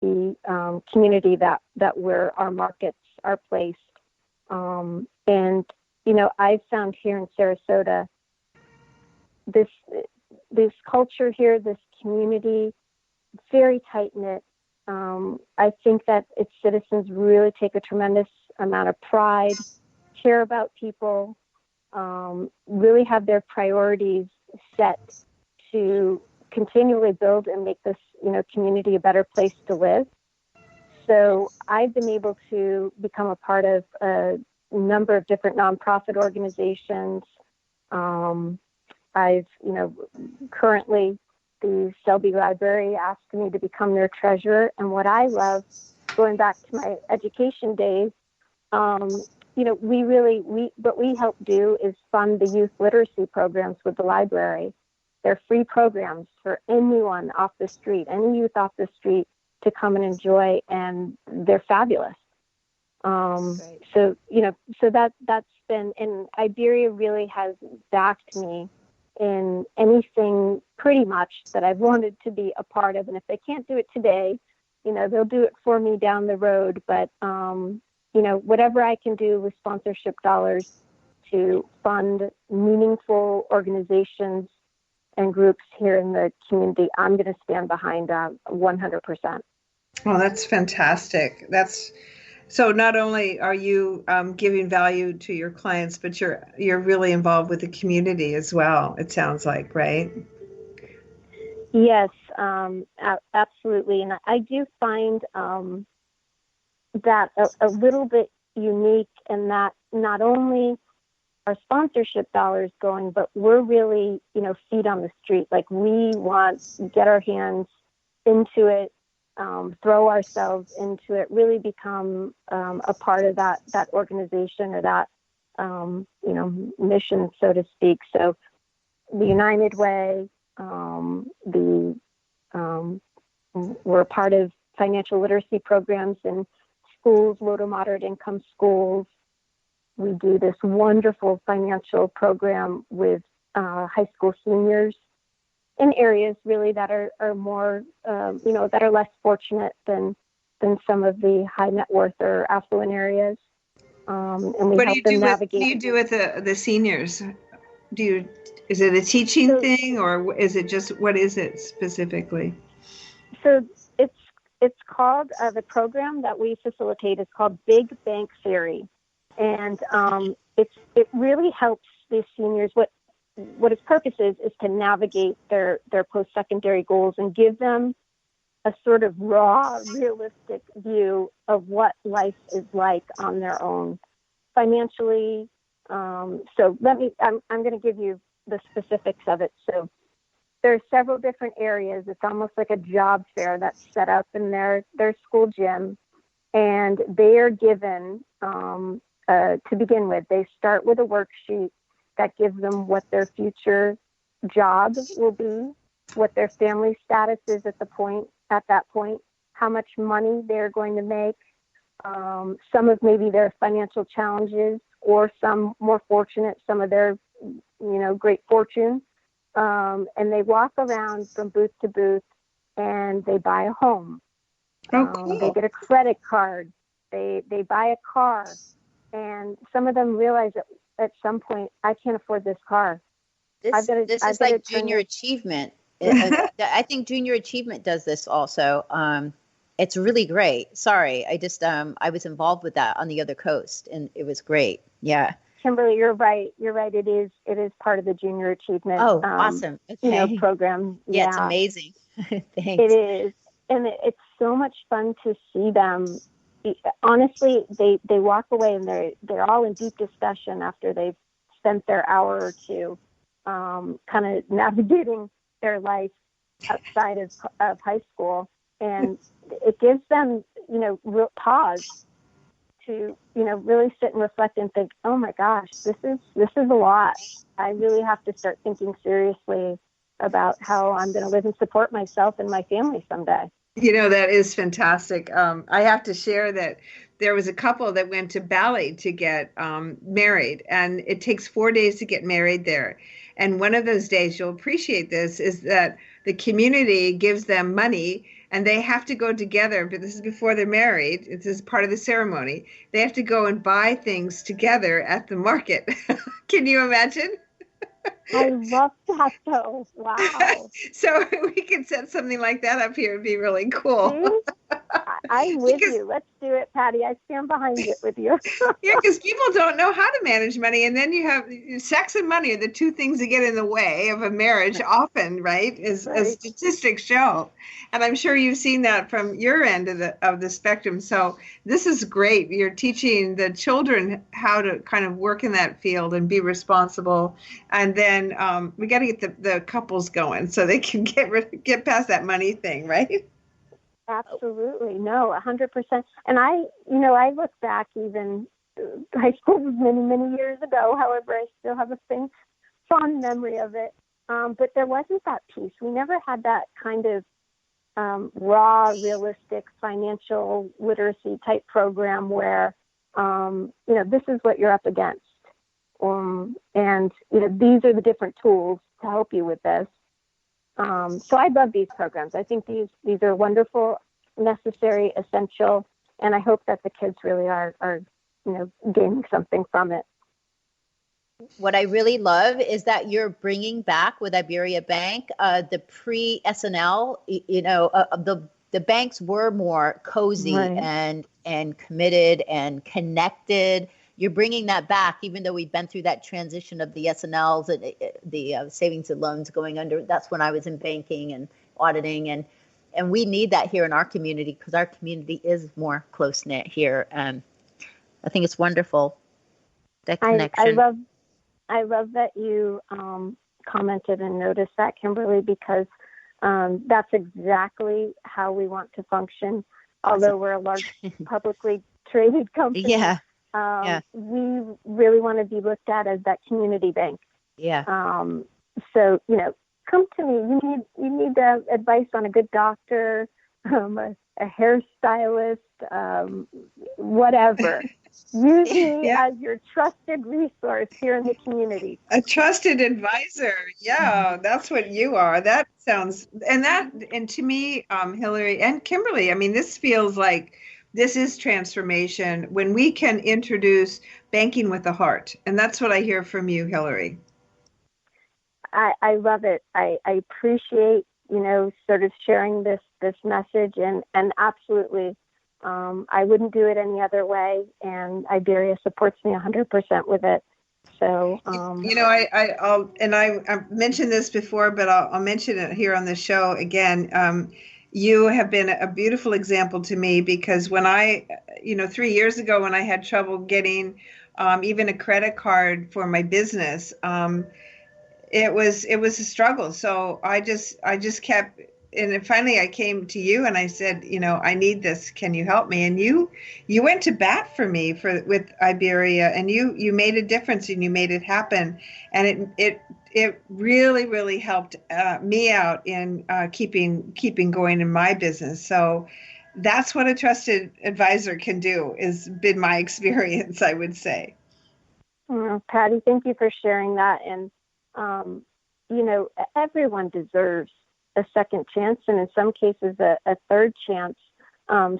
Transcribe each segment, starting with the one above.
the community that where our markets are placed. And, I've found here in Sarasota, this culture here, this community, very tight-knit. I think that its citizens really take a tremendous amount of pride, care about people, really have their priorities set to continually build and make this, community a better place to live. So I've been able to become a part of a number of different nonprofit organizations. I've, currently the Selby Library asked me to become their treasurer. And what I love, going back to my education days, what we help do is fund the youth literacy programs with the library. They're free programs for anyone off the street, any youth off the street to come and enjoy, and they're fabulous. So that's been, and Iberia really has backed me in anything pretty much that I've wanted to be a part of. And if they can't do it today, they'll do it for me down the road. But, whatever I can do with sponsorship dollars to fund meaningful organizations and groups here in the community, I'm going to stand behind 100%. Oh, that's fantastic. So not only are you giving value to your clients, but you're really involved with the community as well, it sounds like, right? Yes, absolutely. And I do find that a little bit unique in that not only are sponsorship dollars going, but we're really, feet on the street. Like, we want to get our hands into it, throw ourselves into it, really become a part of that organization or that, mission, so to speak. So the United Way, we're a part of financial literacy programs in schools, low to moderate income schools. We do this wonderful financial program with high school seniors in areas really that are more, that are less fortunate than some of the high net worth or affluent areas. And we help them navigate. What do you do with the seniors? Is it a teaching thing, or is it just, what is it specifically? So it's called, the program that we facilitate is called Big Bank Theory. And it really helps the seniors. What its purpose is to navigate their post-secondary goals and give them a sort of raw, realistic view of what life is like on their own financially. So I'm going to give you the specifics of it. So there are several different areas. It's almost like a job fair that's set up in their school gym, and they are given, to begin with, they start with a worksheet that gives them what their future job will be, what their family status is at that point, how much money they're going to make, some of maybe their financial challenges, or some more fortunate, some of their, great fortune. And they walk around from booth to booth, and they buy a home. Oh, cool. They get a credit card. They buy a car. And some of them realize that at some point, I can't afford this car. This is like junior achievement. I think junior achievement does this also. It's really great. Sorry, I just I was involved with that on the other coast, and it was great. Yeah. Kimberly, you're right. It is part of the junior achievement. Oh, awesome. Okay. Program. Yeah, it's amazing. Thanks. It is, and it's so much fun to see them. Honestly, they walk away and they're all in deep discussion after they've spent their hour or two, kind of navigating their life outside of high school, and it gives them, real pause to, really sit and reflect and think, oh my gosh, this is a lot. I really have to start thinking seriously about how I'm going to live and support myself and my family someday. That is fantastic. I have to share that there was a couple that went to Bali to get married, and it takes 4 days to get married there. And one of those days, you'll appreciate this, is that the community gives them money and they have to go together, but this is before they're married. This is part of the ceremony. They have to go and buy things together at the market. Can you imagine? I love that though. Wow. So we could set something like that up here. It'd be really cool. See? I'm with Because you. Let's do it, Patty. I stand behind it with you. yeah, because people don't know how to manage money, and then you have sex and money are the two things that get in the way of a marriage often, right? As statistics show, and I'm sure you've seen that from your end of the spectrum. So this is great. You're teaching the children how to kind of work in that field and be responsible, and then we got to get the couples going so they can get past that money thing, right? Absolutely. No, 100%. And I look back even high school was many, many years ago. However, I still have a fond memory of it. But there wasn't that piece. We never had that kind of raw, realistic financial literacy type program where, this is what you're up against. And these are the different tools to help you with this. So I love these programs. I think these are wonderful, necessary, essential, and I hope that the kids really are gaining something from it. What I really love is that you're bringing back with Iberia Bank the pre-SNL. The banks were more cozy and committed and connected. You're bringing that back, even though we've been through that transition of the SNLs and the savings and loans going under. That's when I was in banking and auditing, and we need that here in our community because our community is more close knit here. I think it's wonderful, that connection. I love that you commented and noticed that, Kimberly, because that's exactly how we want to function. Although we're a large publicly traded company. Yeah. We really want to be looked at as that community bank. Yeah. So, come to me. You need advice on a good doctor, a hairstylist, whatever. Use me as your trusted resource here in the community. A trusted advisor. Yeah, that's what you are. That sounds, and to me, Hilary and Kimberly, I mean, this feels like this is transformation when we can introduce banking with the heart. And that's what I hear from you, Hilary. I love it. I appreciate, sort of sharing this message and absolutely, I wouldn't do it any other way. And Iberia supports me 100% with it. So, I've mentioned this before, but I'll mention it here on the show again. You have been a beautiful example to me because when 3 years ago when I had trouble getting even a credit card for my business, it was a struggle. So I just kept, and then finally I came to you and I said, I need this. Can you help me? And you went to bat for me with Iberia, and you made a difference and you made it happen. And it really, really helped me out in keeping going in my business. So that's what a trusted advisor can do, is been my experience, I would say. Patty, thank you for sharing that. And, everyone deserves a second chance, and in some cases a third chance.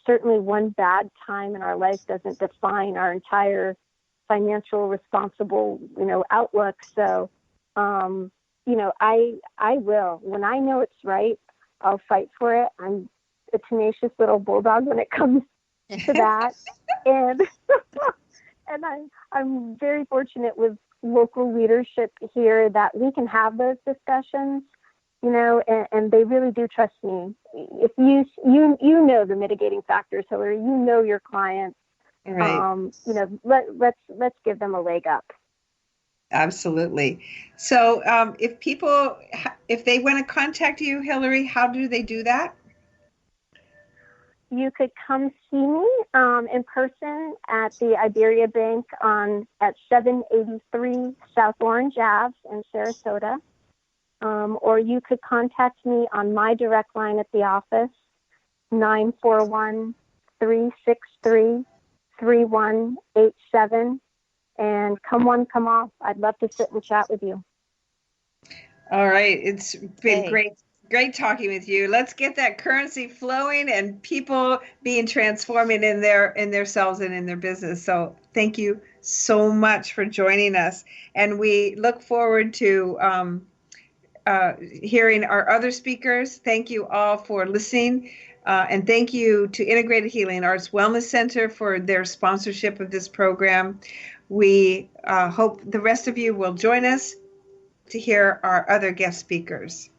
Certainly one bad time in our life doesn't define our entire financial responsible, outlook. So, I will. When I know it's right, I'll fight for it. I'm a tenacious little bulldog when it comes to that. And I'm very fortunate with local leadership here that we can have those discussions, and they really do trust me. If you know the mitigating factors, Hilary, your clients, right. Let's give them a leg up. Absolutely. So if they want to contact you, Hilary, how do they do that? You could come see me in person at the Iberia Bank at 783 South Orange Ave in Sarasota. Or you could contact me on my direct line at the office, 941-363-3187. And come one, come off. I'd love to sit and chat with you. All right. It's been great Great talking with you. Let's get that currency flowing and people being transformed in their selves and in their business. So thank you so much for joining us. And we look forward to hearing our other speakers. Thank you all for listening. And thank you to Integrated Healing Arts Wellness Center for their sponsorship of this program. We hope the rest of you will join us to hear our other guest speakers.